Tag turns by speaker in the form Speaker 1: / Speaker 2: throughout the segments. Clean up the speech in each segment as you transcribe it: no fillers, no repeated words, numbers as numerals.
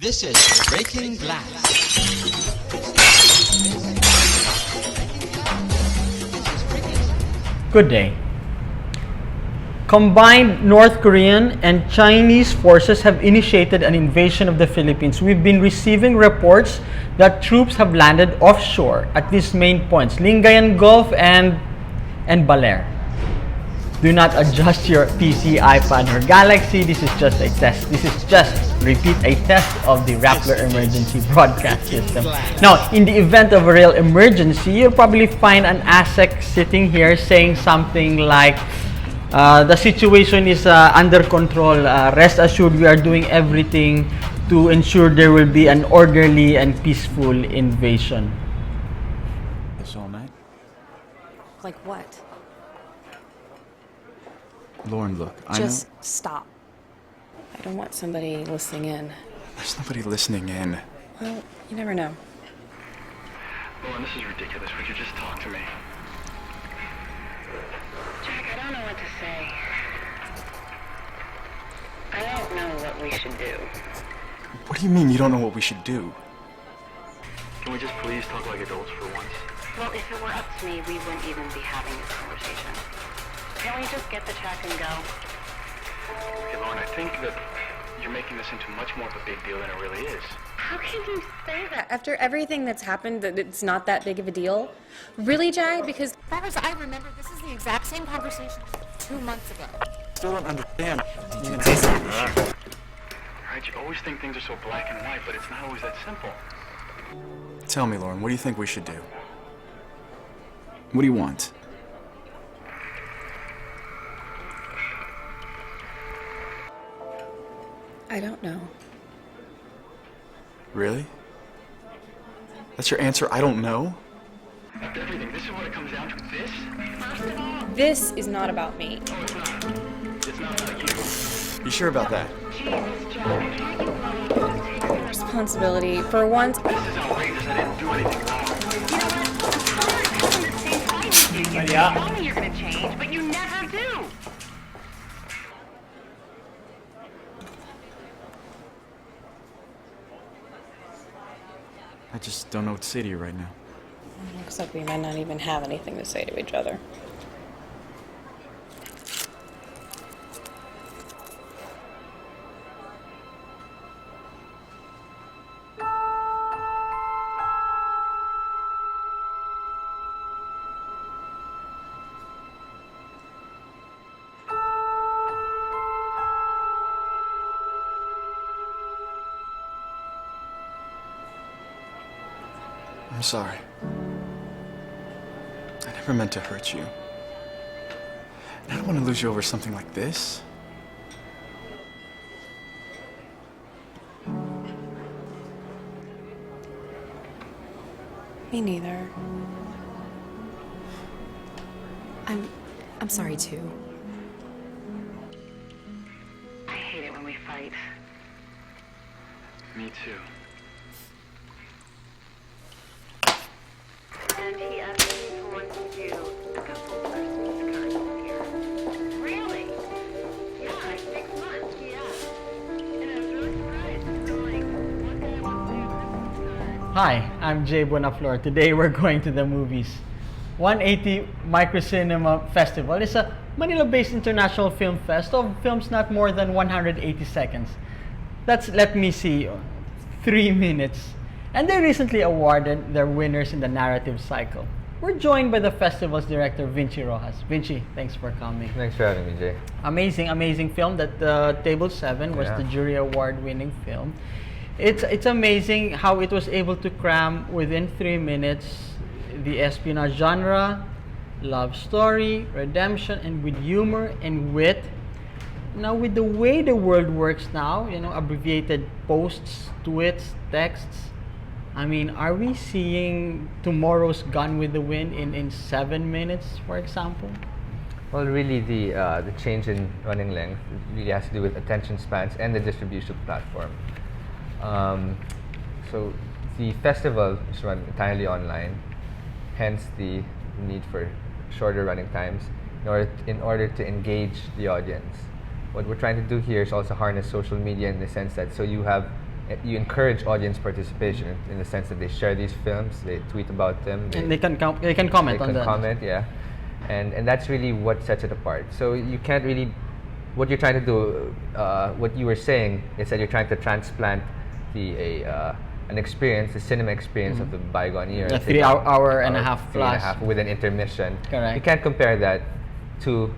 Speaker 1: This is Breaking Glass.
Speaker 2: Good day. Combined North Korean and Chinese forces have initiated an invasion of the Philippines. We've been receiving reports that troops have landed offshore at these main points, Lingayen Gulf and Baler. Do not adjust your PC, iPad, or Galaxy. This is just a test. This is just, repeat, a test of the Rappler emergency broadcast system. Now, in the event of a real emergency, you'll probably find an ASEC sitting here saying something like, the situation is under control. Rest assured, we are doing everything to ensure there will be an orderly and peaceful invasion.
Speaker 3: This all night?
Speaker 4: Like what?
Speaker 3: Lauren, look,
Speaker 4: Just stop. I don't want somebody listening in.
Speaker 3: There's nobody listening in.
Speaker 4: Well, you never know.
Speaker 5: Lauren, this is ridiculous. Would you just talk to me?
Speaker 6: Jack, I don't know what to say. I don't know what we should do.
Speaker 3: What do you mean you don't know what we should do?
Speaker 5: Can we just please talk like adults for once?
Speaker 6: Well, if it were up to me, we wouldn't even be having this conversation. Can't we just get the check and go?
Speaker 5: Okay, Lauren, I think that you're making this into much more of a big deal than it really is.
Speaker 4: How can you say that? After everything that's happened, that it's not that big of a deal? Really, Jack? Because
Speaker 7: As far as I remember, this is the exact same conversation 2 months ago.
Speaker 3: Still don't understand.
Speaker 5: Right? You always think things are so black and white, but it's not always that simple.
Speaker 3: Tell me, Lauren, what do you think we should do? What do you want?
Speaker 4: I don't know.
Speaker 3: Really? That's your answer? I don't know?
Speaker 5: After everything, this is what it comes down to. This? First of all,
Speaker 4: This is not about me.
Speaker 5: no, it's not. It's not about you.
Speaker 3: You sure about that?
Speaker 5: Jesus, Jack.
Speaker 4: Responsibility. For once,
Speaker 5: This is outrageous. I didn't do anything wrong.
Speaker 6: You know what? I'm the same fight with you. You tell me you're gonna change, but you never do.
Speaker 3: I just don't know what to say to you right now.
Speaker 4: looks like we might not even have anything to say to each other.
Speaker 3: I'm sorry. I never meant to hurt you. And I don't want to lose you over something like this.
Speaker 4: Me neither. I'm sorry too.
Speaker 6: I hate it when we fight.
Speaker 5: Me too.
Speaker 6: And he asked me for one to do a couple Christmas cards this year. Really? Yeah, like 6 months, yeah. And I was really surprised. So like, one day I want to do a Christmas card.
Speaker 2: Hi, I'm Jay Bonaflor. Today we're going to the movies. 180 Microcinema Festival is a Manila-based international film fest of films not more than 180 seconds. That's, let me see, 3 minutes. And they recently awarded their winners in the narrative cycle. We're joined by the festival's director, Vinci Rojas. Vinci, thanks for coming.
Speaker 8: Thanks for having me, Jay.
Speaker 2: Amazing film. That Table 7 was
Speaker 8: Yeah.
Speaker 2: the jury award-winning film. It's amazing how it was able to cram within 3 minutes the espionage genre, love story, redemption, and with humor and wit. Now, with the way the world works now, abbreviated posts, tweets, texts, I mean, are we seeing tomorrow's Gone with the Wind in 7 minutes, for example?
Speaker 8: Well, really, the change in running length really has to do with attention spans and the distribution platform. So the festival is run entirely online, hence the need for shorter running times in order to engage the audience. What we're trying to do here is also harness social media in the sense that so you have you encourage audience participation in the sense that they share these films, they tweet about them,
Speaker 2: And they can comment
Speaker 8: they
Speaker 2: on
Speaker 8: can
Speaker 2: that.
Speaker 8: comment, yeah, and that's really what sets it apart. So you can't really, what you're trying to do, what you were saying is that you're trying to transplant an experience, the cinema experience of the bygone era.
Speaker 2: The
Speaker 8: say
Speaker 2: 3
Speaker 8: about
Speaker 2: hour and a
Speaker 8: hour,
Speaker 2: half
Speaker 8: 3 and a
Speaker 2: plus.
Speaker 8: half with an intermission.
Speaker 2: Correct.
Speaker 8: You can't compare that to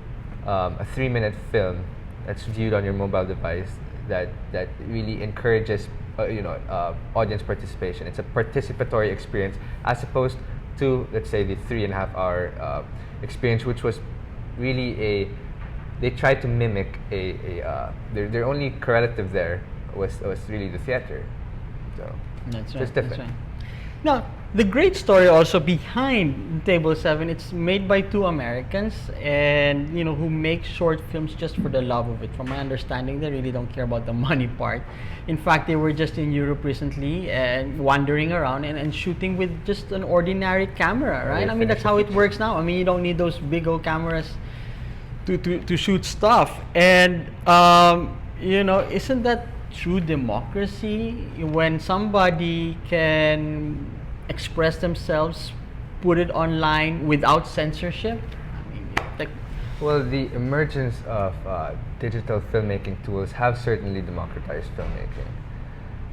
Speaker 8: a 3-minute film that's viewed on your mobile device that really encourages audience participation. It's a participatory experience as opposed to, let's say, the 3.5 hour experience, which was really they tried to mimic their only correlative there was really the theater. So
Speaker 2: That's
Speaker 8: so
Speaker 2: right.
Speaker 8: it's different.
Speaker 2: That's right. Now, the great story also behind Table 7, it's made by 2 Americans and who make short films just for the love of it. From my understanding, they really don't care about the money part. In fact, they were just in Europe recently and wandering around and shooting with just an ordinary camera, right? I mean, that's how it works now. I mean, you don't need those big old cameras to shoot stuff. And isn't that true democracy when somebody can express themselves, put it online without censorship? I mean,
Speaker 8: Well, the emergence of digital filmmaking tools have certainly democratized filmmaking,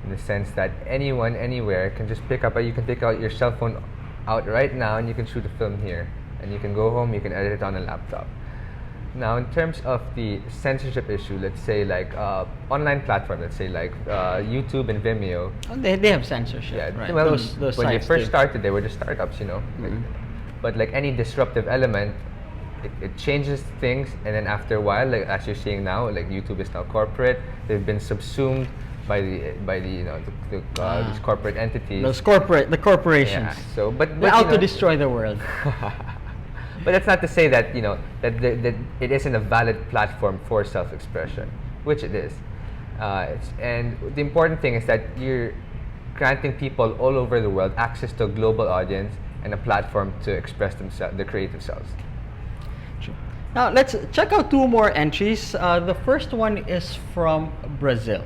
Speaker 8: in the sense that anyone, anywhere can just you can take out your cell phone out right now and you can shoot a film here, and you can go home, you can edit it on a laptop. Now, in terms of the censorship issue, let's say like online platform, let's say like YouTube and Vimeo.
Speaker 2: oh, they have censorship,
Speaker 8: Yeah,
Speaker 2: right?
Speaker 8: well,
Speaker 2: those
Speaker 8: when they
Speaker 2: sites
Speaker 8: first
Speaker 2: do.
Speaker 8: started, they were just startups, but like any disruptive element, it changes things, and then after a while, like as you're seeing now, like YouTube is now corporate. They've been subsumed by these corporate entities.
Speaker 2: The corporations.
Speaker 8: Yeah. So, but
Speaker 2: They're out to
Speaker 8: you know,
Speaker 2: destroy the world.
Speaker 8: But that's not to say that that it isn't a valid platform for self-expression, which it is. And the important thing is that you're granting people all over the world access to a global audience and a platform to express themselves, their creative selves.
Speaker 2: Now, let's check out 2 more entries. The first one is from Brazil.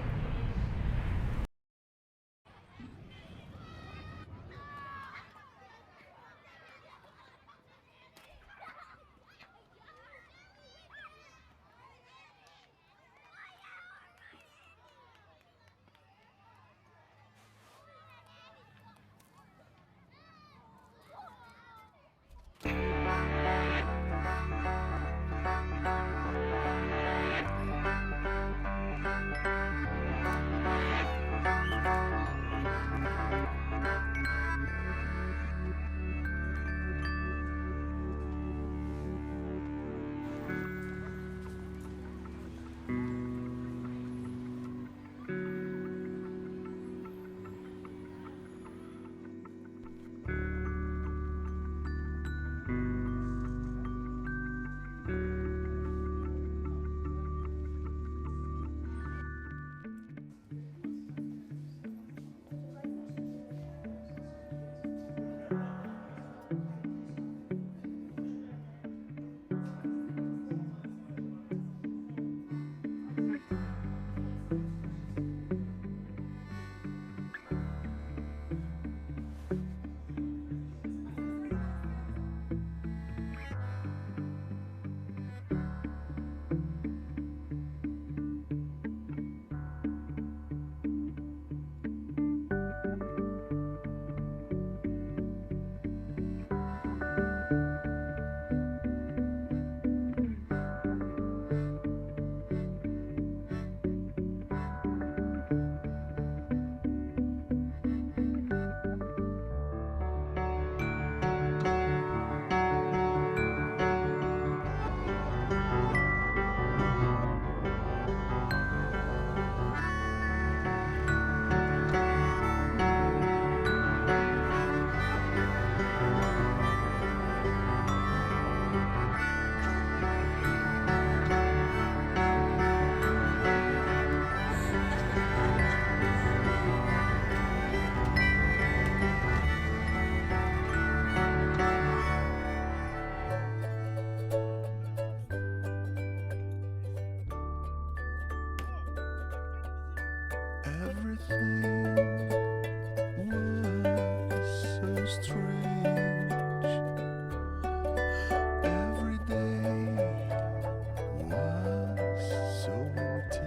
Speaker 9: Everything was so strange. Every day was so intense.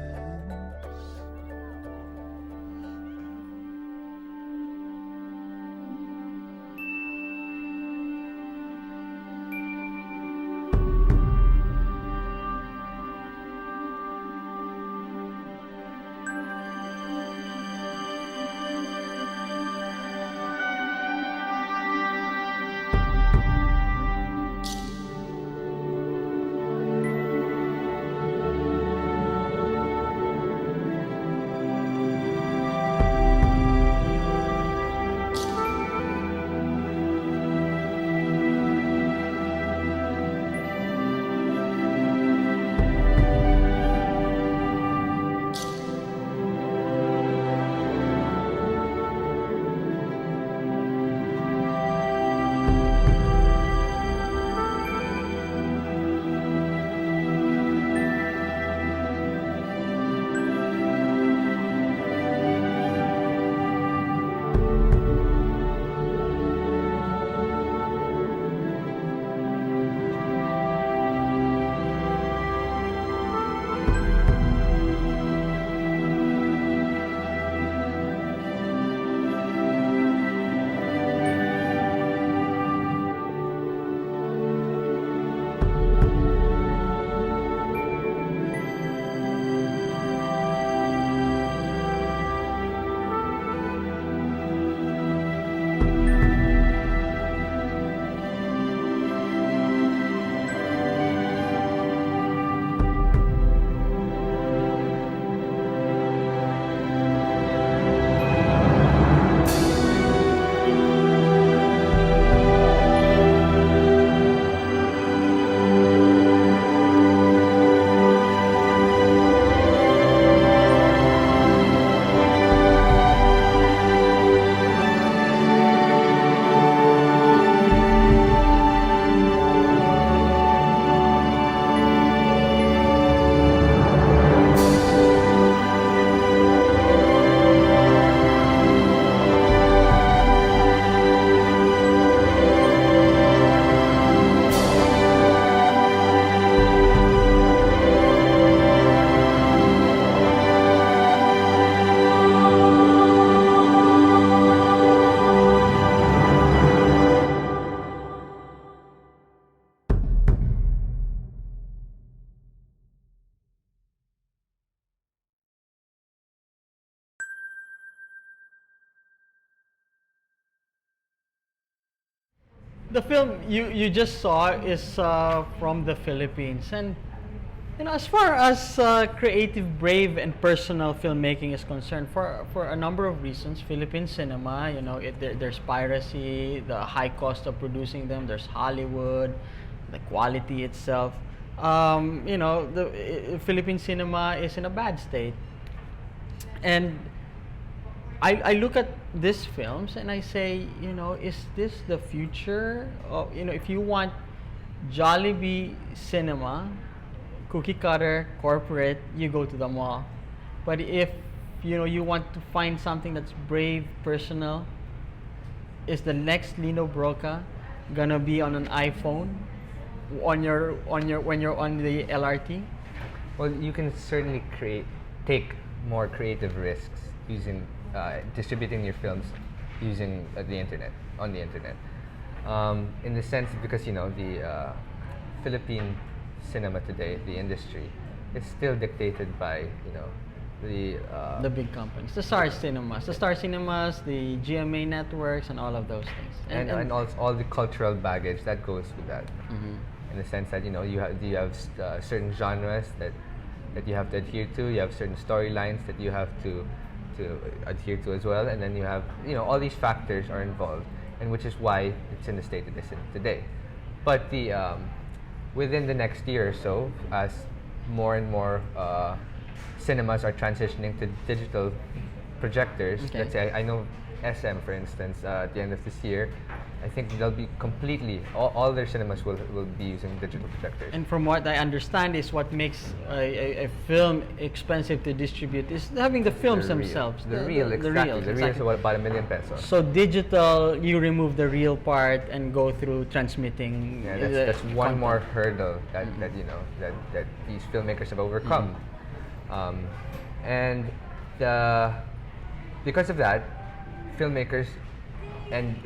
Speaker 2: The film you just saw is from the Philippines, and as far as creative, brave, and personal filmmaking is concerned, for a number of reasons, Philippine cinema, there's piracy, the high cost of producing them. There's Hollywood, the quality itself. The Philippine cinema is in a bad state, and I look at these films and I say, is this the future? If you want Jollibee cinema, cookie cutter, corporate, you go to the mall. But if you want to find something that's brave, personal, is the next Lino Broca gonna be on an iPhone when you're on the LRT?
Speaker 8: Well, you can certainly take more creative risks using distributing your films using on the internet. In the sense, because the Philippine cinema today, the industry, is still dictated by
Speaker 2: the big companies, the Star Cinemas, the GMA networks, and all of those things,
Speaker 8: and all the cultural baggage that goes with that.
Speaker 2: Mm-hmm.
Speaker 8: In the sense that you have certain genres that you have to adhere to. You have certain storylines that you have to adhere to as well, and then you have all these factors are involved, and which is why it's in the state it is in today. But the within the next year or so, as more and more cinemas are transitioning to digital projectors,
Speaker 2: Okay.
Speaker 8: let's say I know SM, for instance, at the end of this year, I think they'll be completely all their cinemas will be using digital projectors.
Speaker 2: And from what I understand is what makes a film expensive to distribute is having the films
Speaker 8: The reel.
Speaker 2: themselves.
Speaker 8: The reel, exactly.
Speaker 2: reels,
Speaker 8: The reel is about $1 million pesos.
Speaker 2: So digital, you remove the real part and go through transmitting.
Speaker 8: Yeah,
Speaker 2: the
Speaker 8: that's one
Speaker 2: content.
Speaker 8: more hurdle that you know that these filmmakers have overcome, and because of that, filmmakers and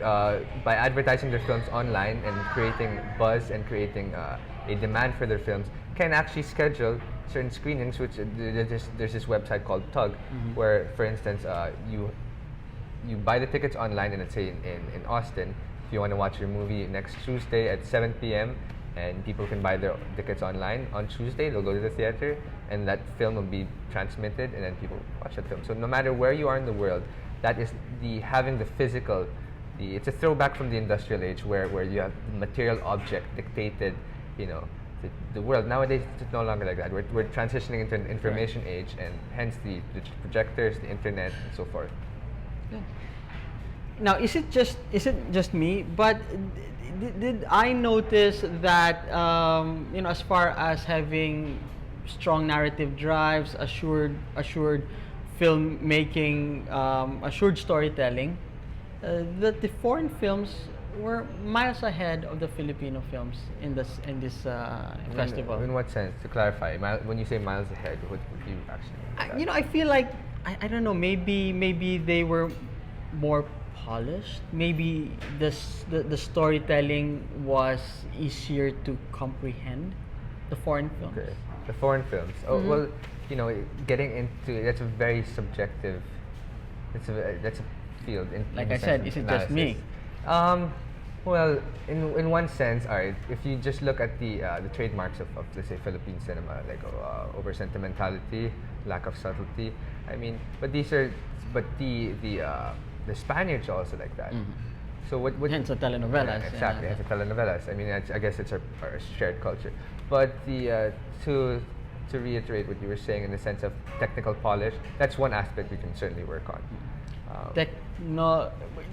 Speaker 8: by advertising their films online and creating buzz and creating a demand for their films, can actually schedule certain screenings. Which there's this website called Tug, where, for instance, you buy the tickets online, and let's say in Austin, if you want to watch your movie next Tuesday at 7 p.m. and people can buy their tickets online on Tuesday, they'll go to the theater and that film will be transmitted and then people watch that film. So no matter where you are in the world, that is having the physical. It's a throwback from the industrial age where you have the material object dictated, the world. Nowadays it's no longer like that. We're transitioning into an information age, and hence the projectors, the internet, and so forth.
Speaker 2: Now, is it just me? But did I notice that as far as having strong narrative drives, assured filmmaking, assured storytelling, that the foreign films were miles ahead of the Filipino films in this festival?
Speaker 8: In what sense? To clarify, when you say miles ahead, what do you actually?
Speaker 2: I feel like I don't know. Maybe they were more polished. Maybe the storytelling was easier to comprehend. The foreign films.
Speaker 8: Okay. The foreign films. Oh well, getting into that's a very subjective. That's a field.
Speaker 2: Like I said, is it just me?
Speaker 8: Well, in one sense, alright. If you just look at the trademarks of let's say Philippine cinema, like over sentimentality, lack of subtlety. I mean, but the Spaniards are also like that. So what
Speaker 2: Hence the telenovelas.
Speaker 8: Yeah, exactly, hence the telenovelas. I mean, I guess it's our shared culture. But to reiterate what you were saying in the sense of technical polish, that's one aspect we can certainly work on.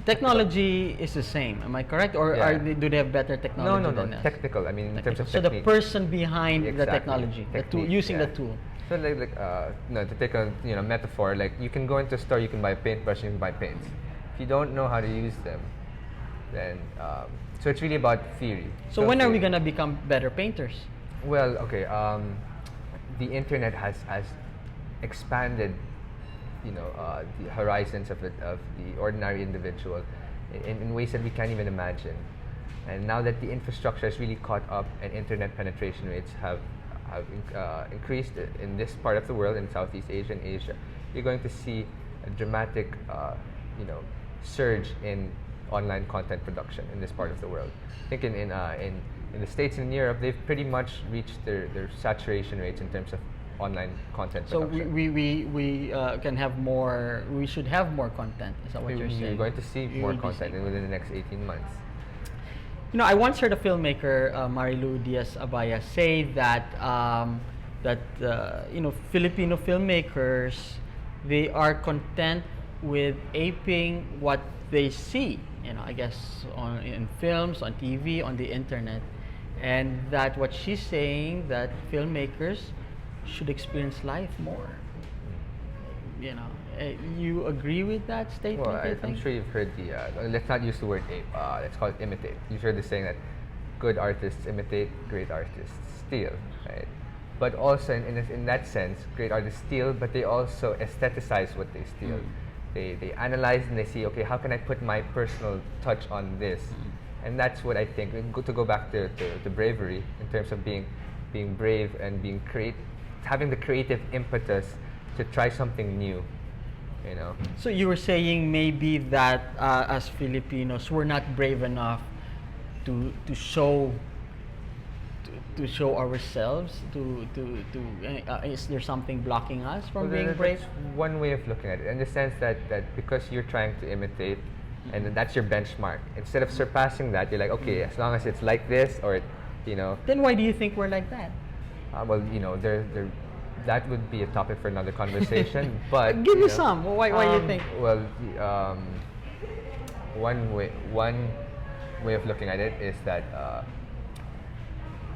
Speaker 2: Technology is the same. Am I correct? Or do they have better technology than us?
Speaker 8: Technical. I mean, in terms of
Speaker 2: so
Speaker 8: technique.
Speaker 2: the person behind the
Speaker 8: Exactly.
Speaker 2: technology, the tool,
Speaker 8: Technique,
Speaker 2: using
Speaker 8: yeah.
Speaker 2: the tool.
Speaker 8: So to take a metaphor, like you can go into a store, you can buy a paintbrush, you can buy paints. If you don't know how to use them, then so it's really about theory.
Speaker 2: So when are we gonna become better painters?
Speaker 8: Well, okay. The internet has expanded, the horizons of the ordinary individual in ways that we can't even imagine. And now that the infrastructure has really caught up and internet penetration rates have increased in this part of the world, in Southeast Asia and Asia, you're going to see a dramatic, surge in online content production in this part of the world. I think in the States and in Europe, they've pretty much reached their saturation rates in terms of online content
Speaker 2: So
Speaker 8: production.
Speaker 2: we can have more. We should have more content. Is that what you're saying?
Speaker 8: You're going to see
Speaker 2: We
Speaker 8: more
Speaker 2: will be
Speaker 8: content
Speaker 2: seeing.
Speaker 8: within the next 18 months.
Speaker 2: I once heard a filmmaker, Marilu Diaz-Abaya, say that Filipino filmmakers, they are content with aping what they see. I guess in films, on TV, on the internet, and that what she's saying that filmmakers should experience life more. You agree with that statement?
Speaker 8: Well,
Speaker 2: you
Speaker 8: I'm
Speaker 2: think?
Speaker 8: sure you've heard let's not use the word ape, let's call it imitate. You've heard the saying that good artists imitate, great artists steal, right? But also in that sense, great artists steal, but they also aestheticize what they steal. They analyze and they see, okay, how can I put my personal touch on this? And that's what I think, to go back to bravery, in terms of being brave and having the creative impetus to try something new.
Speaker 2: So you were saying maybe that as Filipinos, we're not brave enough to show ourselves. Is there something blocking us from being brave?
Speaker 8: That's one way of looking at it, in the sense that because you're trying to imitate, and that's your benchmark. Instead of surpassing that, you're like, okay, as long as it's like this, or
Speaker 2: Then why do you think we're like that?
Speaker 8: well, that would be a topic for another conversation. But
Speaker 2: Give me some. Why do you think?
Speaker 8: Well, one way of looking at it is that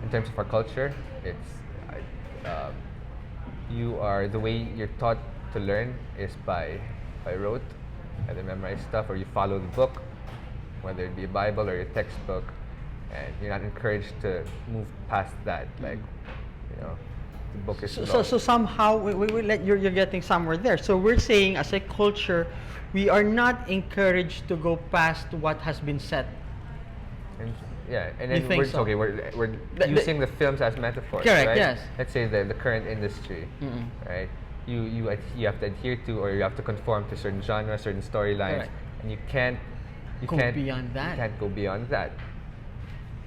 Speaker 8: in terms of our culture, it's the way you're taught to learn is by rote, either memorize stuff or you follow the book, whether it be a Bible or a textbook, and you're not encouraged to move past that. Like, the book is
Speaker 2: So somehow you're getting somewhere there. So we're saying as a culture, we are not encouraged to go past what has been set.
Speaker 8: And then
Speaker 2: You think so?
Speaker 8: we're using the films as metaphors.
Speaker 2: Correct,
Speaker 8: right?
Speaker 2: yes.
Speaker 8: Let's say the current industry, right? You have to adhere to, or you have to conform to certain genres, certain storylines,
Speaker 2: Correct.
Speaker 8: and you can't
Speaker 2: Go beyond that.
Speaker 8: You can't go beyond that.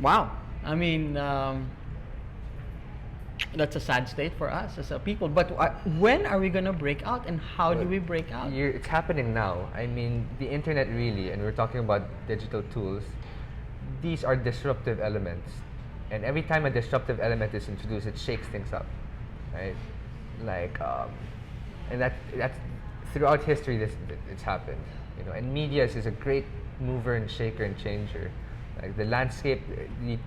Speaker 2: Wow. I mean, that's a sad state for us as a people. But when are we going to break out, and how do we break out?
Speaker 8: It's happening now. I mean, the internet really, and we're talking about digital tools. These are disruptive elements, and every time a disruptive element is introduced, it shakes things up, right? Like, and that's throughout history. It's happened, And media is a great mover and shaker and changer. Like the landscape, the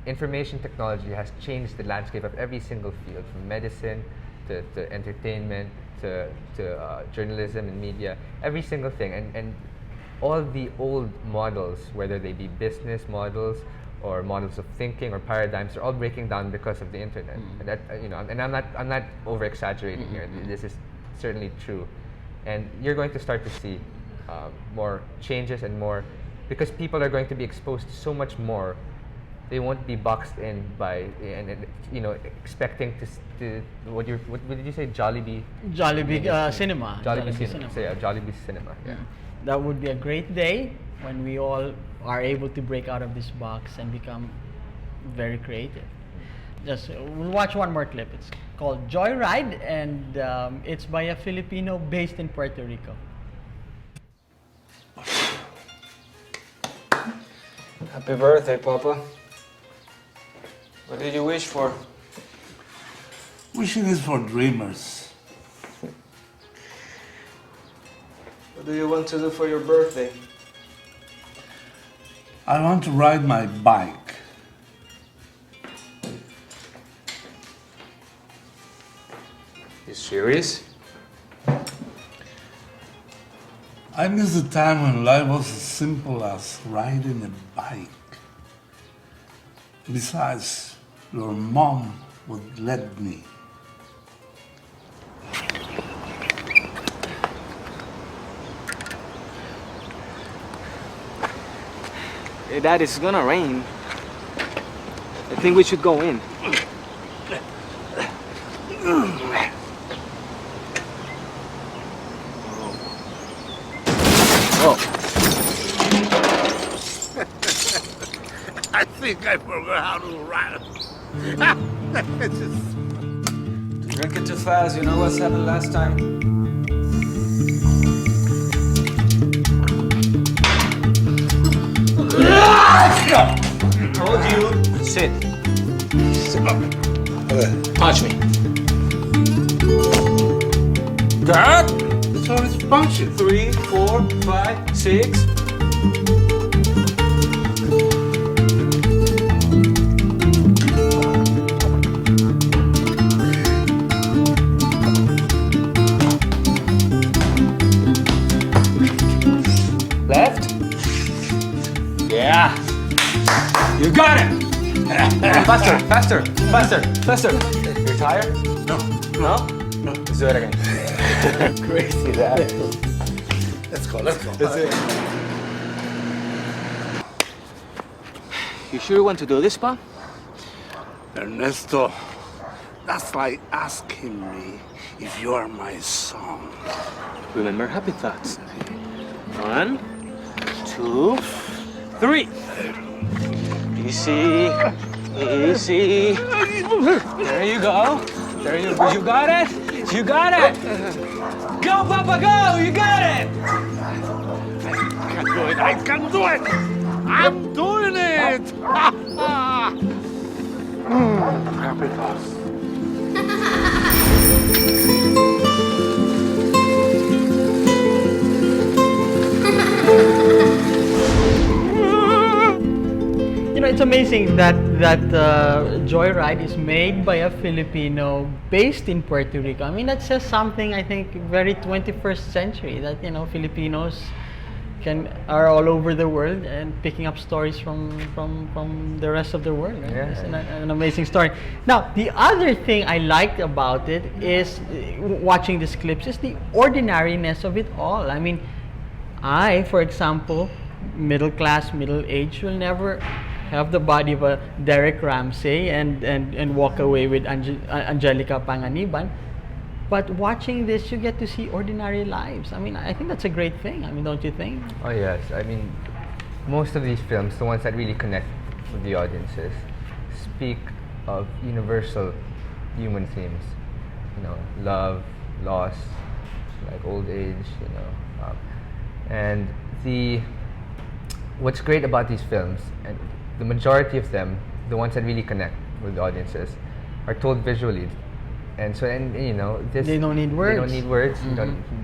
Speaker 8: information technology has changed the landscape of every single field, from medicine to entertainment to journalism and media, every single thing. And all the old models, whether they be business models or models of thinking or paradigms, are all breaking down because of the internet. And that and I'm not over exaggerating here. This is certainly true, and you're going to start to see more changes and more, because people are going to be exposed to so much more. They won't be boxed in by expecting to what did you say? Jollibee
Speaker 2: Cinema.
Speaker 8: Jollibee Cinema. So yeah, Jollibee Cinema. Yeah.
Speaker 2: That would be a great day when we all are able to break out of this box and become very creative. We'll watch one more clip. It's called Joyride, and it's by a Filipino based in Puerto Rico.
Speaker 10: Happy birthday, Papa. What did you wish for?
Speaker 9: Wishing is for dreamers.
Speaker 10: What do you want to do for your birthday?
Speaker 9: I want to ride my bike.
Speaker 10: You serious?
Speaker 9: I miss the time when life was as simple as riding a bike. Besides, your mom would let me.
Speaker 10: Hey, Dad, it's gonna rain. I think we should go in. Oh.
Speaker 9: I think I forgot how to ride.
Speaker 10: Drinking too fast, you know what's happened last time? Told you, sit. Punch me.
Speaker 9: Dad? It's always punching.
Speaker 10: 3, 4, 5, 6. Left. Yeah. You got it. Faster, faster, faster, faster. You're tired?
Speaker 9: No.
Speaker 10: No? No. Let's do it again. Crazy, Dad.
Speaker 9: Let's go, let's go.
Speaker 10: That's it. You sure you want to do this, Pa?
Speaker 9: Ernesto, that's like asking me if you are my son.
Speaker 10: Remember happy thoughts. 1, 2, 3. Easy, easy. There you go. There you go. You got it. You got it. Go, Papa, go. You got it.
Speaker 9: I can do it, I can do it! I'm doing it! Happy thoughts.
Speaker 2: it's amazing that Joyride is made by a Filipino based in Puerto Rico. I mean, that says something, I think, very 21st century, that Filipinos are all over the world and picking up stories from the rest of the world. Right?
Speaker 8: Yeah.
Speaker 2: It's an amazing story. Now, the other thing I liked about it is watching these clips is the ordinariness of it all. I mean, for example, middle class, middle age, will never have the body of a Derek Ramsey and walk away with Angelica Panganiban. But watching this, you get to see ordinary lives. I mean, I think that's a great thing. I mean, don't you think?
Speaker 8: Oh yes, I mean, most of these films, the ones that really connect with the audiences, speak of universal human themes. Love, loss, like old age. And what's great about these films, and the majority of them, the ones that really connect with the audiences, are told visually. And so,
Speaker 2: they don't need words.
Speaker 8: They don't need words.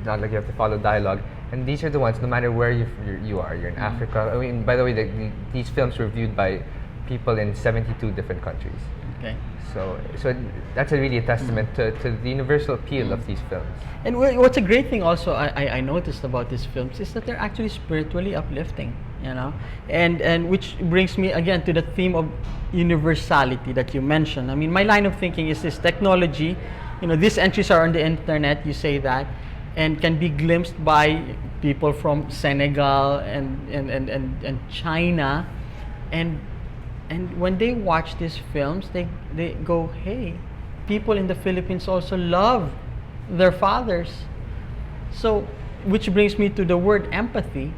Speaker 8: Not like you have to follow dialogue. And these are the ones, no matter where you are. You're in Africa. I mean, by the way, these films were viewed by people in 72 different countries.
Speaker 2: Okay.
Speaker 8: So that's really a testament to the universal appeal of these films.
Speaker 2: And what's a great thing also I noticed about these films is that they're actually spiritually uplifting, and which brings me again to the theme of universality that you mentioned. I mean, my line of thinking is this: technology, these entries are on the internet, you say that, and can be glimpsed by people from Senegal and China, and when they watch these films, they go, hey, people in the Philippines also love their fathers. So, which brings me to the word empathy.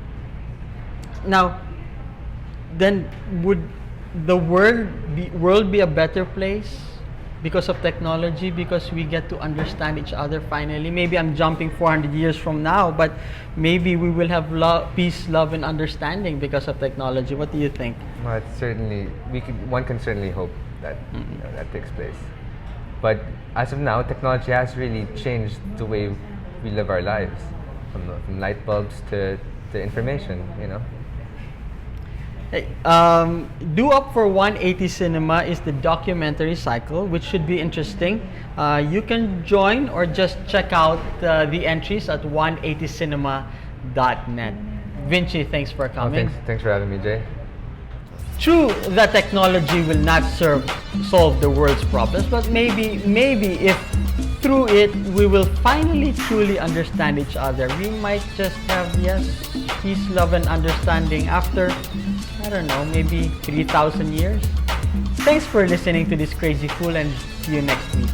Speaker 2: Now, then would the world be a better place because of technology, because we get to understand each other finally? Maybe I'm jumping 400 years from now, but maybe we will have peace, love, and understanding because of technology. What do you think?
Speaker 8: Well, it's certainly, one can certainly hope that that takes place. But as of now, technology has really changed the way we live our lives, from light bulbs to information.
Speaker 2: Hey, Due Up for 180 Cinema is the documentary cycle, which should be interesting. You can join or just check out the entries at 180cinema.net. Vinci, thanks for coming.
Speaker 8: Thanks for having me, Jay.
Speaker 2: True that technology will not solve the world's problems, but maybe if through it we will finally truly understand each other, we might just have peace, love, and understanding after, I don't know, maybe 3,000 years. Thanks for listening to this Crazy Fool, and see you next week.